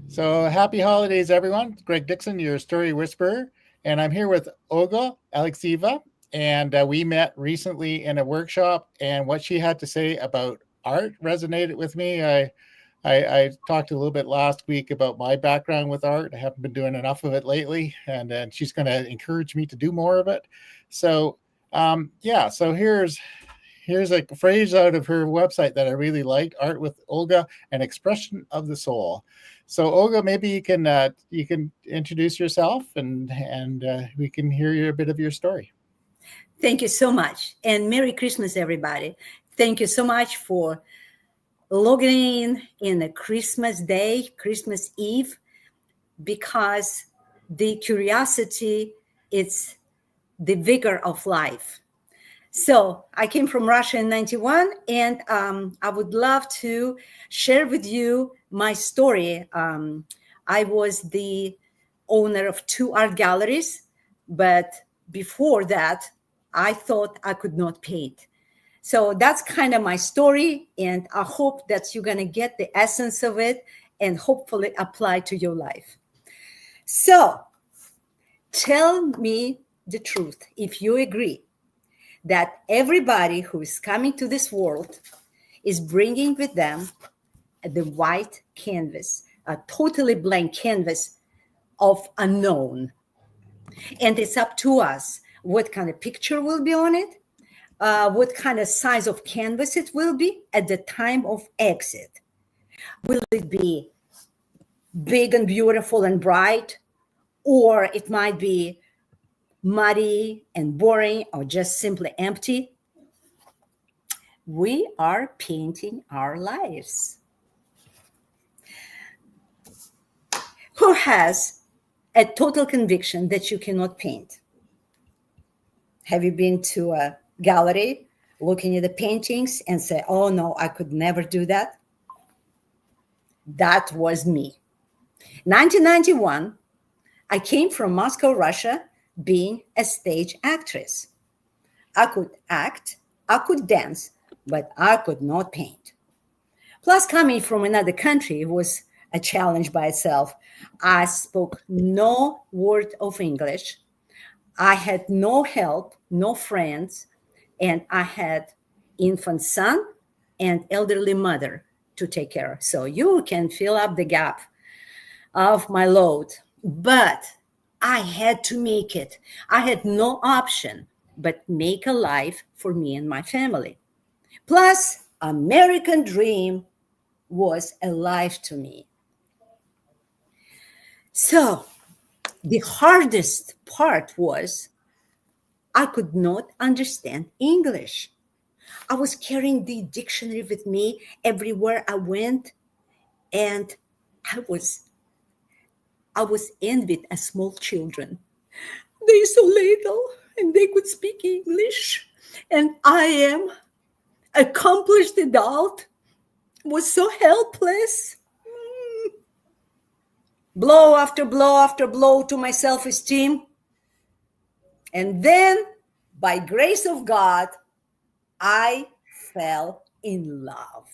So happy holidays, everyone. Greg Dixon, your story whisperer, and I'm here with Olga Alexeeva. And we met recently in a workshop, and what she had to say about art resonated with me. I talked a little bit last week about my background with art. I haven't been doing enough of it lately, and she's going to encourage me to do more of it. So, yeah. So here's a phrase out of her website that I really liked: "Art with Olga, an expression of the soul." So, Olga, maybe you can introduce yourself, and we can hear a bit of your story. Thank you so much. And Merry Christmas, everybody. Thank you so much for logging in a Christmas day, Christmas Eve, because the curiosity, it's the vigor of life. So I came from Russia in 91, and I would love to share with you my story. I was the owner of two art galleries, but before that, I thought I could not paint. So that's kind of my story, and I hope that you're going to get the essence of it and hopefully apply to your life. So tell me the truth if you agree that everybody who is coming to this world is bringing with them the white canvas, a totally blank canvas of unknown. And it's up to us what kind of picture will be on it, what kind of size of canvas it will be at the time of exit. Will it be big and beautiful and bright, or it might be muddy and boring, or just simply empty? We are painting our lives. Who has a total conviction that you cannot paint? Have you been to a gallery looking at the paintings and say, oh no, I could never do that? That was me. 1991, I came from Moscow, Russia, being a stage actress. I could act, I could dance, but I could not paint. Plus, coming from another country was a challenge by itself. I spoke no word of English. I had no help, no friends, and I had infant son and elderly mother to take care of. So you can fill up the gap of my load. But I had to make it. I had no option but make a life for me and my family. Plus, American dream was alive to me. So the hardest part was I could not understand English. I was carrying the dictionary with me everywhere I went, and I was envied as small children. They're so little and they could speak English, and I am accomplished adult, was so helpless. Blow after blow after blow to my self-esteem. And then, by grace of God, I fell in love.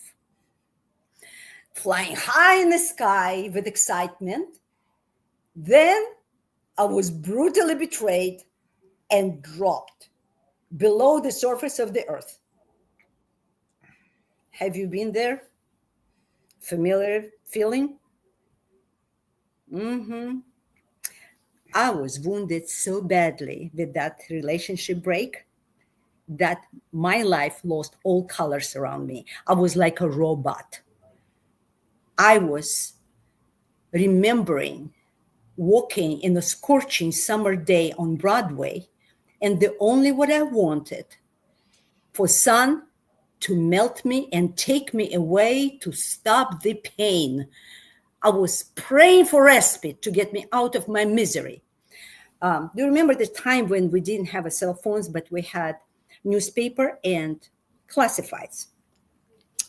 Flying high in the sky with excitement. Then I was brutally betrayed and dropped below the surface of the earth. Have you been there? Familiar feeling? I was wounded so badly with that relationship break that my life lost all colors around me. I was like a robot. I was remembering walking in a scorching summer day on Broadway, and the only what I wanted for sun to melt me and take me away to stop the pain. I was praying for respite to get me out of my misery. Do you remember the time when we didn't have a cell phones, but we had newspaper and classifieds?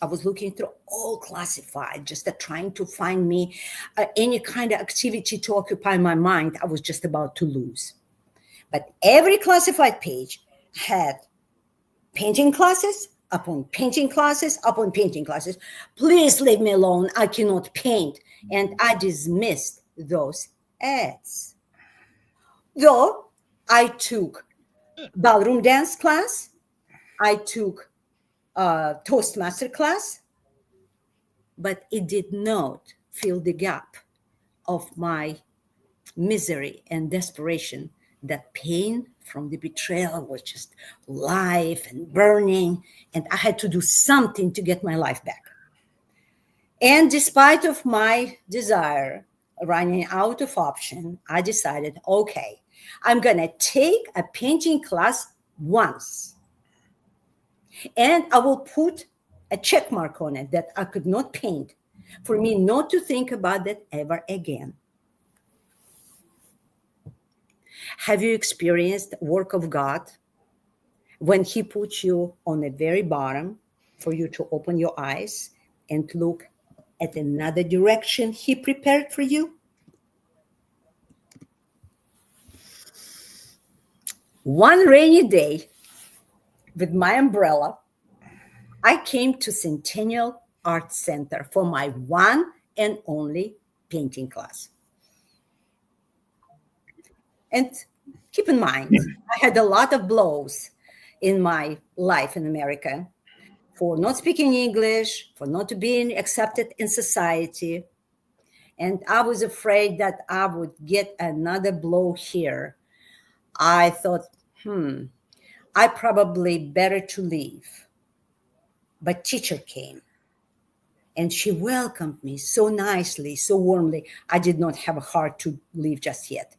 I was looking through all classified, just trying to find me any kind of activity to occupy my mind. I was just about to lose. But every classified page had painting classes upon painting classes upon painting classes. Please leave me alone. I cannot paint. And I dismissed those ads. Though I took ballroom dance class, I took a Toastmaster class, but it did not fill the gap of my misery and desperation. That pain from the betrayal was just life and burning, and I had to do something to get my life back. And despite of my desire running out of option, I decided, okay, I'm gonna take a painting class once, and I will put a check mark on it that I could not paint, for me not to think about that ever again. Have you experienced the work of God when He puts you on the very bottom for you to open your eyes and look at another direction He prepared for you? One rainy day, with my umbrella, I came to Centennial Art Center for my one and only painting class. And keep in mind, I had a lot of blows in my life in America for not speaking English, for not being accepted in society. And I was afraid that I would get another blow here. I thought, I probably better to leave. But teacher came and she welcomed me so nicely, so warmly. I did not have a heart to leave just yet.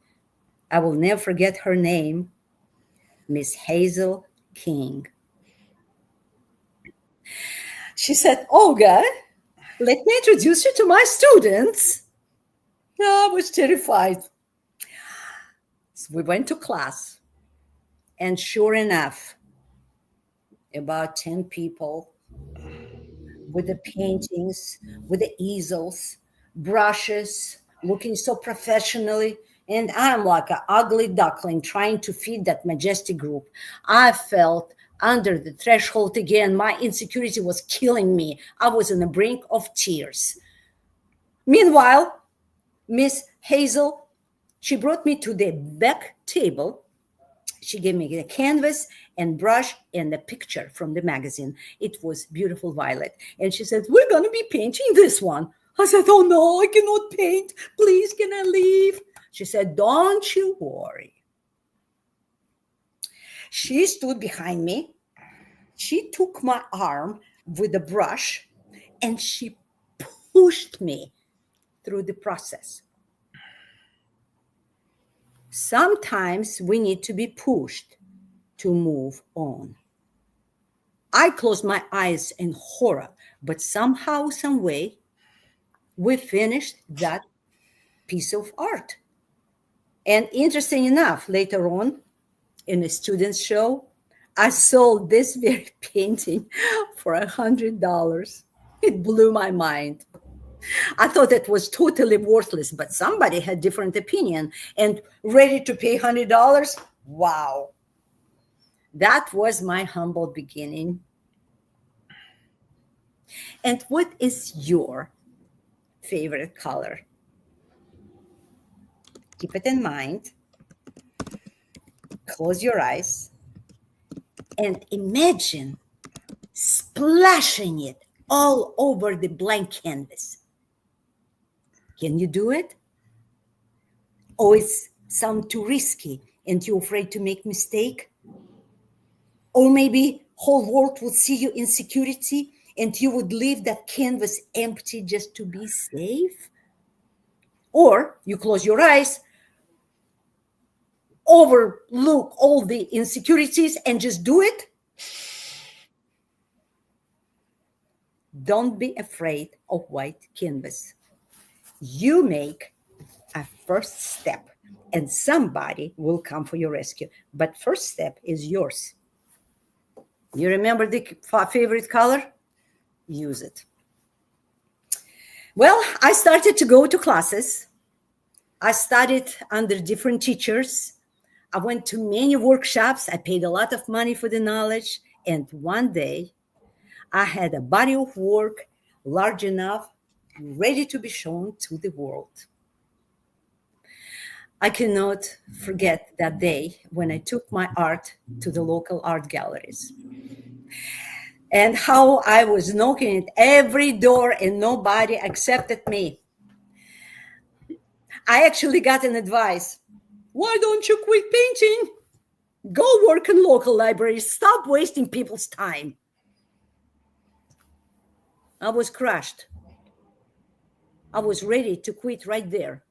I will never forget her name, Miss Hazel King. She said, Olga, let me introduce you to my students. I was terrified. So we went to class, and sure enough, about 10 people with the paintings, with the easels, brushes, looking so professionally. And I'm like an ugly duckling trying to feed that majestic group. I felt under the threshold again. My insecurity was killing me. I was on the brink of tears. Meanwhile, Miss Hazel, she brought me to the back table. She gave me the canvas and brush and the picture from the magazine. It was beautiful violet. And she said, we're going to be painting this one. I said, oh no, I cannot paint. Please, can I leave? She said, don't you worry. She stood behind me. She took my arm with the brush and she pushed me through the process. Sometimes we need to be pushed to move on. I closed my eyes in horror, but somehow, some way, we finished that piece of art. And interesting enough, later on in a student's show, I sold this very painting for $100. It blew my mind. I thought it was totally worthless, but somebody had different opinion and ready to pay $100. Wow. That was my humble beginning. And what is your favorite color? Keep it in mind. Close your eyes and imagine splashing it all over the blank canvas. Can you do it? Or it's some too risky and you're afraid to make mistake? Or maybe whole world would see you in security and you would leave that canvas empty just to be safe? Or you close your eyes, overlook all the insecurities and just do it? Don't be afraid of white canvas. You make a first step and somebody will come for your rescue. But first step is yours. You remember the favorite color? Use it. Well, I started to go to classes. I studied under different teachers. I went to many workshops. I paid a lot of money for the knowledge. And one day, I had a body of work large enough ready to be shown to the world. I cannot forget that day when I took my art to the local art galleries, and how I was knocking at every door and nobody accepted me. I actually got an advice. Why don't you quit painting? Go work in local libraries. Stop wasting people's time. I was crushed. I was ready to quit right there.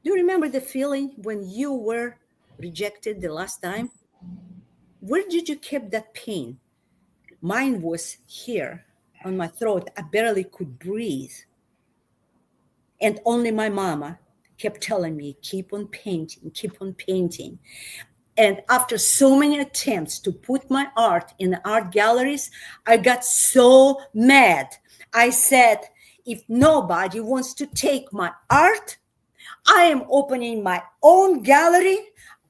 Do you remember the feeling when you were rejected the last time? Where did you keep that pain? Mine was here on my throat. I barely could breathe. And only my mama kept telling me, keep on painting, keep on painting. And after so many attempts to put my art in the art galleries, I got so mad. I said, if nobody wants to take my art, I am opening my own gallery.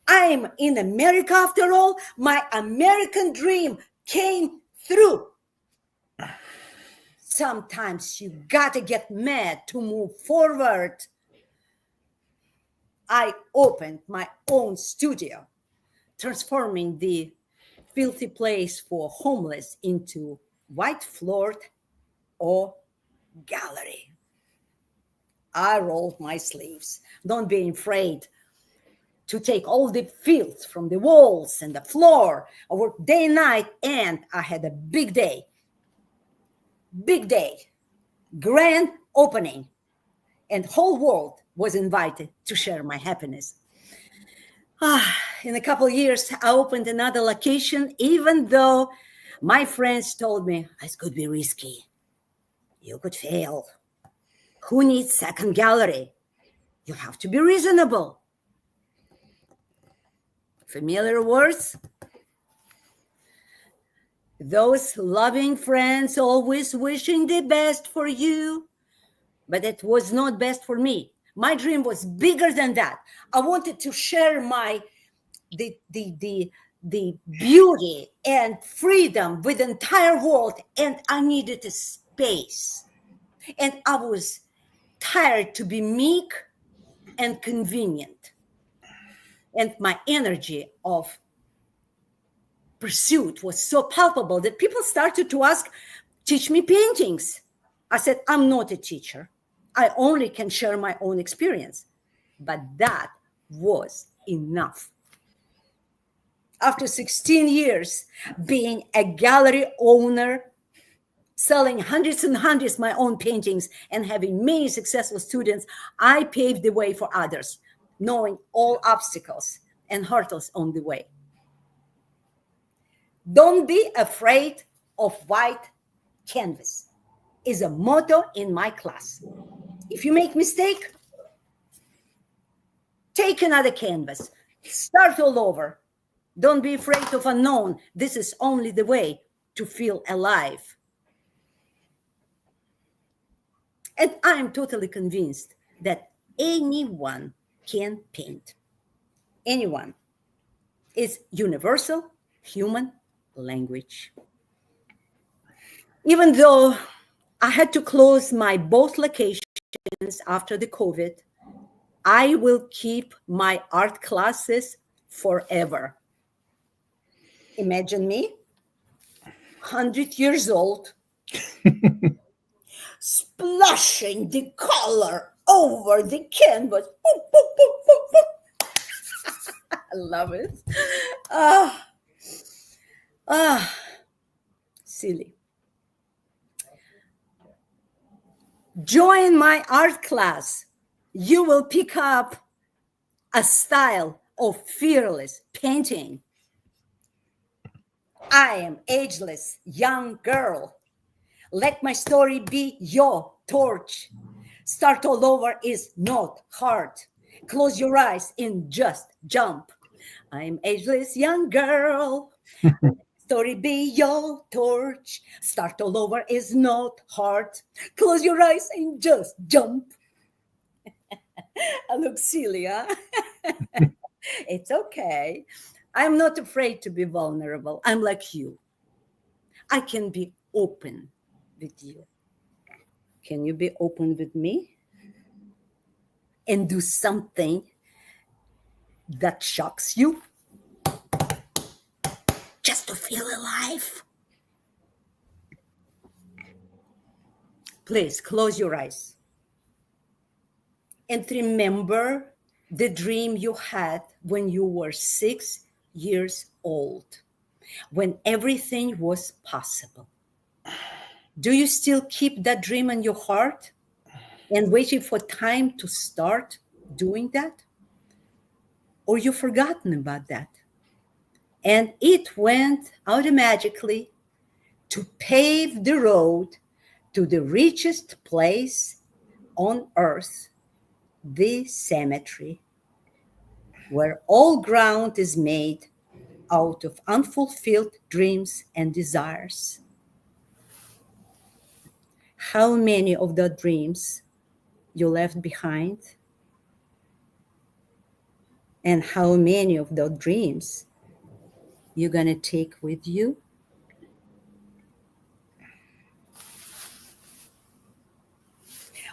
I am in America after all. My American dream came through. Sometimes you gotta get mad to move forward. I opened my own studio, transforming the filthy place for homeless into white-floored or gallery. I rolled my sleeves, not being afraid to take all the filth from the walls and the floor. I worked day and night, and I had a big day, grand opening, and whole world was invited to share my happiness. In a couple of years, I opened another location, even though my friends told me this could be risky. You could fail. Who needs second gallery? You have to be reasonable. Familiar words? Those loving friends always wishing the best for you, but it was not best for me. My dream was bigger than that. I wanted to share the beauty and freedom with the entire world, and I needed a space. And I was tired to be meek and convenient. And my energy of pursuit was so palpable that people started to ask, teach me paintings. I said, I'm not a teacher. I only can share my own experience. But that was enough. After 16 years being a gallery owner, selling hundreds and hundreds of my own paintings, and having many successful students, I paved the way for others, knowing all obstacles and hurdles on the way. Don't be afraid of white canvas is a motto in my class. If you make mistake, take another canvas, start all over. Don't be afraid of unknown. This is only the way to feel alive. And I'm totally convinced that anyone can paint. Anyone. It's universal human language. Even though I had to close my both locations after the COVID, I will keep my art classes forever. Imagine me, 100 years old, splashing the color over the canvas. I love it. Silly. Join my art class. You will pick up a style of fearless painting. I am ageless young girl. Let my story be your torch. Start all over is not hard. Close your eyes and just jump. I am ageless young girl. Story be your torch. Start all over is not hard. Close your eyes and just jump. I look silly, huh? It's okay. I'm not afraid to be vulnerable. I'm like you. I can be open with you. Can you be open with me and do something that shocks you just to feel alive? Please close your eyes and remember the dream you had when you were 6 years old, when everything was possible. Do you still keep that dream in your heart and waiting for time to start doing that? Or you've forgotten about that? And it went automatically to pave the road to the richest place on earth, the cemetery, where all ground is made out of unfulfilled dreams and desires. How many of the dreams you left behind? And how many of the dreams you're going to take with you?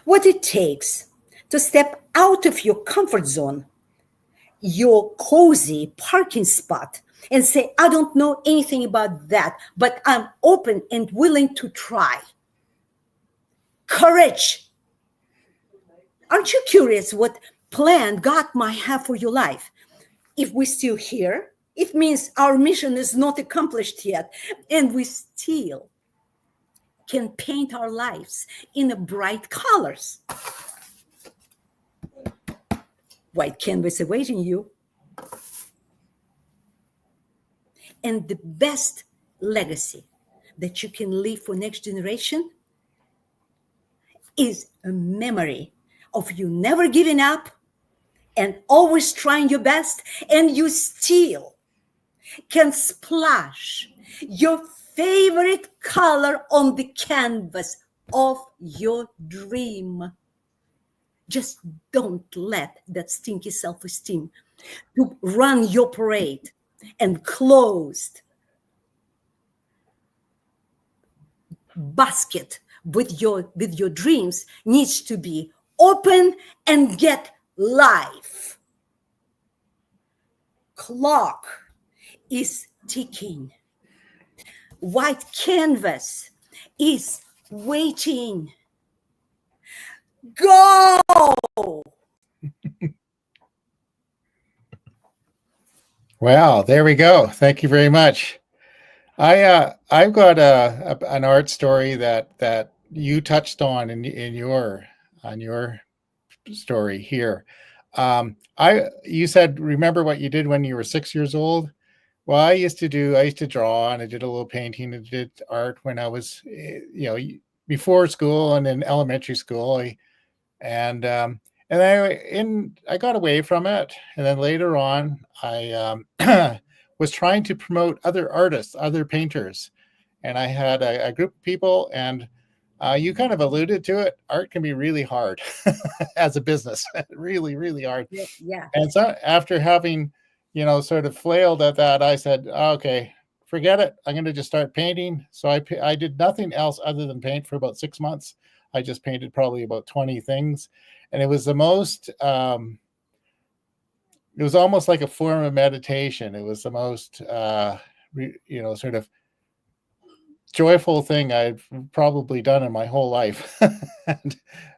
What it takes to step out of your comfort zone, your cozy parking spot, and say, I don't know anything about that, but I'm open and willing to try. Courage. Aren't you curious what plan God might have for your life? If we're still here, it means our mission is not accomplished yet, and we still can paint our lives in bright colors. White canvas awaiting you. And the best legacy that you can leave for next generation is a memory of you never giving up and always trying your best, and you still can splash your favorite color on the canvas of your dream. Just don't let that stinky self-esteem to run your parade. And closed basket with your dreams needs to be open and get life. Clock is ticking. White canvas is waiting. Go! Wow, there we go. Thank you very much. I've got an art story that you touched on in your story here. You said remember what you did when you were 6 years old. Well, I used to draw, and I did a little painting and did art when I was before school and in elementary school. I got away from it, and then later on, I was trying to promote other artists, other painters, and I had a group of people. And you kind of alluded to it. Art can be really hard as a business, really, really hard. Yeah. And so after having, sort of flailed at that, I said, okay, forget it. I'm going to just start painting. So I did nothing else other than paint for about 6 months. I just painted probably about 20 things. And it was the most, it was almost like a form of meditation. It was the most, sort of joyful thing I've probably done in my whole life.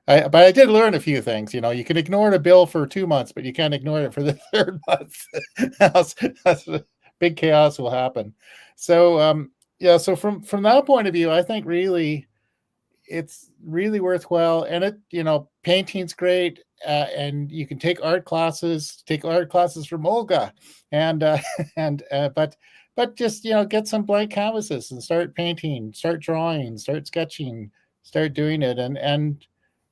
But I did learn a few things. You can ignore a bill for 2 months, but you can't ignore it for the third month. That's big chaos will happen. So, so from that point of view, I think really it's really worthwhile. And painting's great. And you can take art classes from Olga, but just, get some blank canvases and start painting, start drawing, start sketching, start doing it,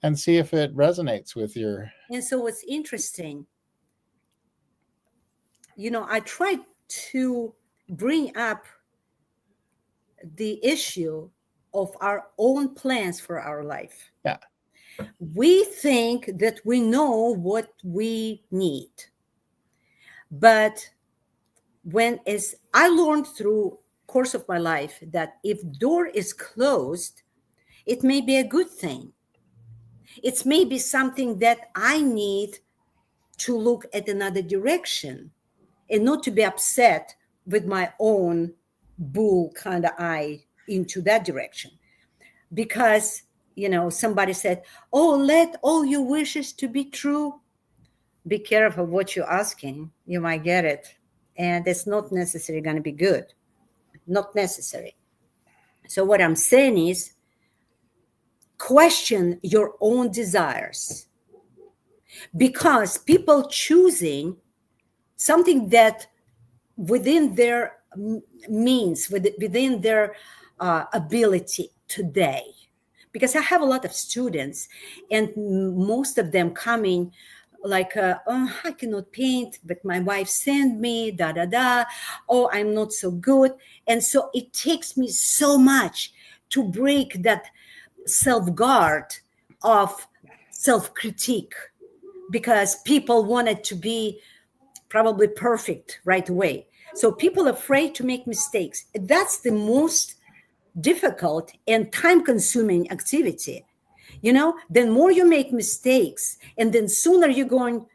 and see if it resonates with your. And so what's interesting, I tried to bring up the issue of our own plans for our life. Yeah. We think that we know what we need. But as I learned through course of my life that if door is closed, it may be a good thing. It's maybe something that I need to look at another direction and not to be upset with my own bull kind of eye into that direction. Because, somebody said, oh, let all your wishes to be true. Be careful what you're asking. You might get it. And it's not necessarily going to be good. Not necessary. So what I'm saying is, question your own desires. Because people choosing something that within their means, within their ability today. Because I have a lot of students, and most of them coming like, oh, I cannot paint, but my wife sent me, oh, I'm not so good. And so it takes me so much to break that self-guard of self-critique, because people want it to be probably perfect right away. So people are afraid to make mistakes. That's the most difficult and time-consuming activity. Then more you make mistakes, and then sooner you're going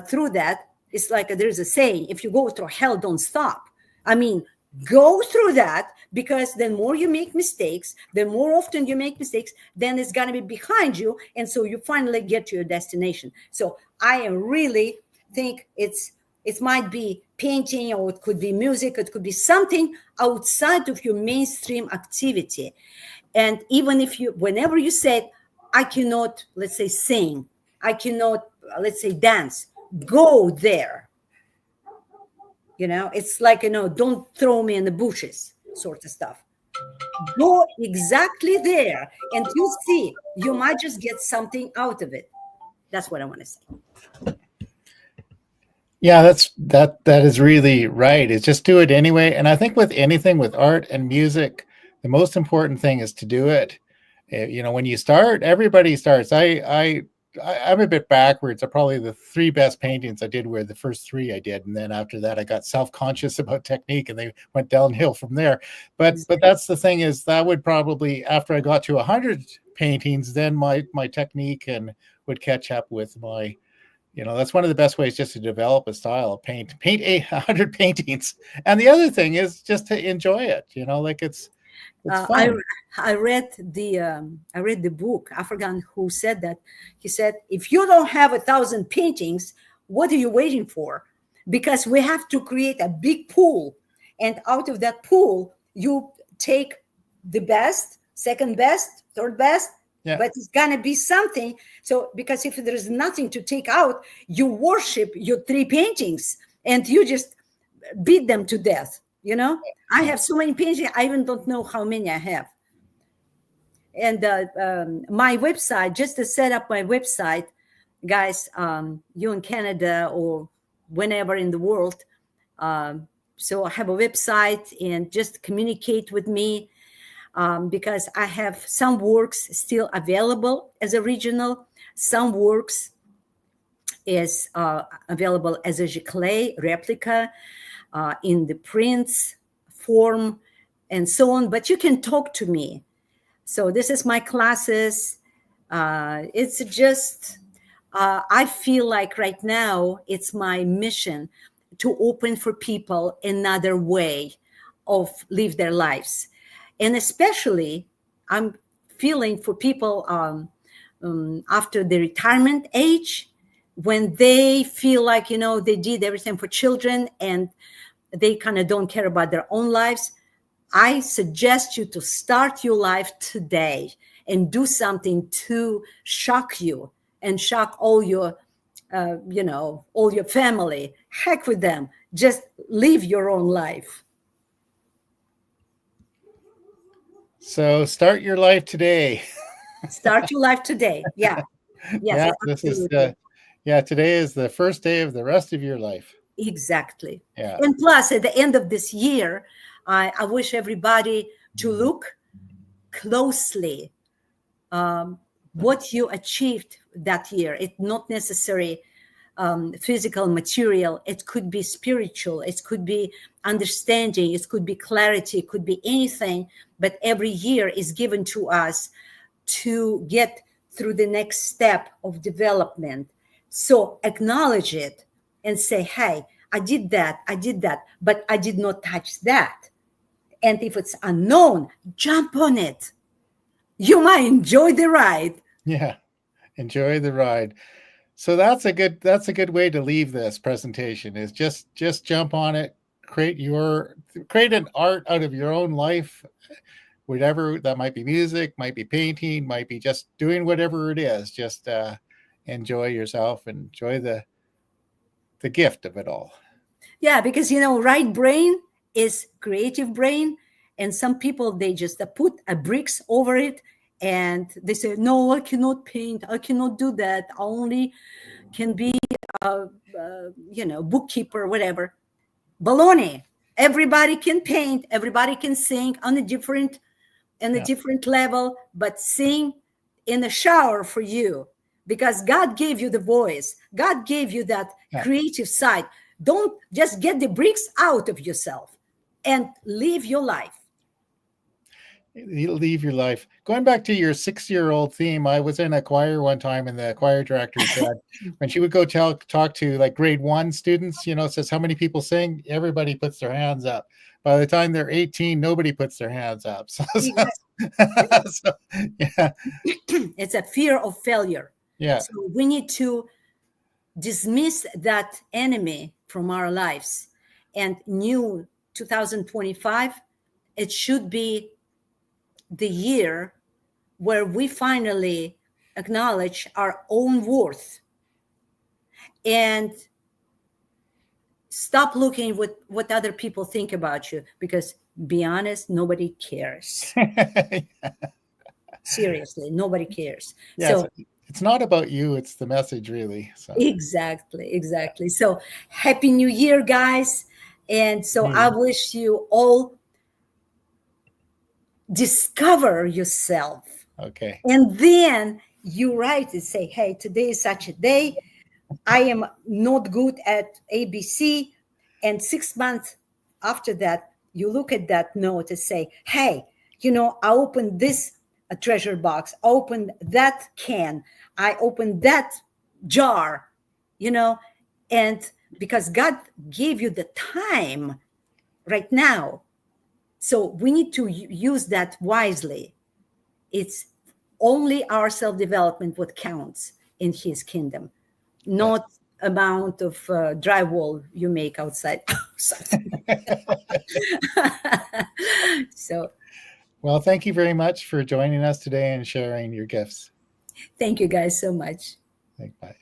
through that. It's like there's a saying, if you go through hell, don't stop. I mean, go through that, because then more you make mistakes, then more often you make mistakes, then it's going to be behind you. And so you finally get to your destination. So I really think it might be painting, or it could be music, it could be something outside of your mainstream activity. And even if whenever you said, I cannot, let's say, sing, I cannot, let's say, dance, go there. It's like, don't throw me in the bushes sort of stuff. Go exactly there, and you'll see, you might just get something out of it. That's what I want to say. Yeah, that is really right. It's just do it anyway. And I think with anything, with art and music, the most important thing is to do it. When you start, everybody starts. I'm a bit backwards. Probably the 3 best paintings I did were the first 3 I did, and then after that I got self-conscious about technique, and they went downhill from there. But that's the thing, is that would probably, after I got to 100 paintings, then my technique would catch up with my. That's one of the best ways just to develop a style. Paint 100 paintings, and the other thing is just to enjoy it. Like it's fun. I read the book. I forgot who said that. He said, if you don't have 1,000 paintings, what are you waiting for? Because we have to create a big pool, and out of that pool, you take the best, second best, third best. Yeah. But it's gonna be something. So because if there's nothing to take out, you worship your 3 paintings and you just beat them to death. I have so many paintings, I even don't know how many I have. And my website, just to set up my website, guys, you in Canada or whenever in the world, so I have a website, and just communicate with me. Because I have some works still available as original, some works is available as a giclée replica in the prints form and so on. But you can talk to me. So this is my classes. It's just, I feel like right now it's my mission to open for people another way of live their lives. And especially, I'm feeling for people after the retirement age, when they feel like, they did everything for children and they kind of don't care about their own lives. I suggest you to start your life today and do something to shock you and shock all your, all your family. Heck with them. Just live your own life. So start your life today. Start your life today. Yeah. Yes, today is the first day of the rest of your life. Exactly. Yeah. And plus, at the end of this year, I wish everybody to look closely what you achieved that year. It's not necessarily physical, material. It could be spiritual. It could be understanding. It could be clarity. It could be anything. But every year is given to us to get through the next step of development. So acknowledge it and say, hey, I did that, but I did not touch that. And if it's unknown, jump on it. You might enjoy the ride. Yeah, enjoy the ride. So that's a good way to leave this presentation, is just jump on it, create an art out of your own life, whatever that might be. Music, might be painting, might be just doing whatever it is. Just enjoy yourself, enjoy the gift of it all. Yeah, because right brain is creative brain, and some people, they just put a bricks over it, and they say, no, I cannot paint, I cannot do that, I only can be bookkeeper, whatever. Baloney. Everybody can paint, everybody can sing on a different level, but sing in the shower for you, because God gave you the voice, God gave you that creative side. Don't just get the bricks out of yourself and live your life. Leave your life. Going back to your 6-year-old theme, I was in a choir one time, and the choir director said when she would go talk to like grade 1 students, says, how many people sing? Everybody puts their hands up. By the time they're 18, nobody puts their hands up. So, yeah. It's a fear of failure. Yeah. So we need to dismiss that enemy from our lives. And new 2025, it should be the year where we finally acknowledge our own worth and stop looking what other people think about you, because be honest, nobody cares. Seriously, nobody cares. Yeah, so it's not about you, it's the message, really. So exactly. So happy new year, guys. And so I wish you all discover yourself. Okay. And then you write and say, hey, today is such a day. I am not good at ABC. And 6 months after that, you look at that note and say, hey, I opened this treasure box, I opened that can, I opened that jar, and because God gave you the time right now. So we need to use that wisely. It's only our self-development what counts in his kingdom, not amount of drywall you make outside. So, well, thank you very much for joining us today and sharing your gifts. Thank you guys so much. Bye.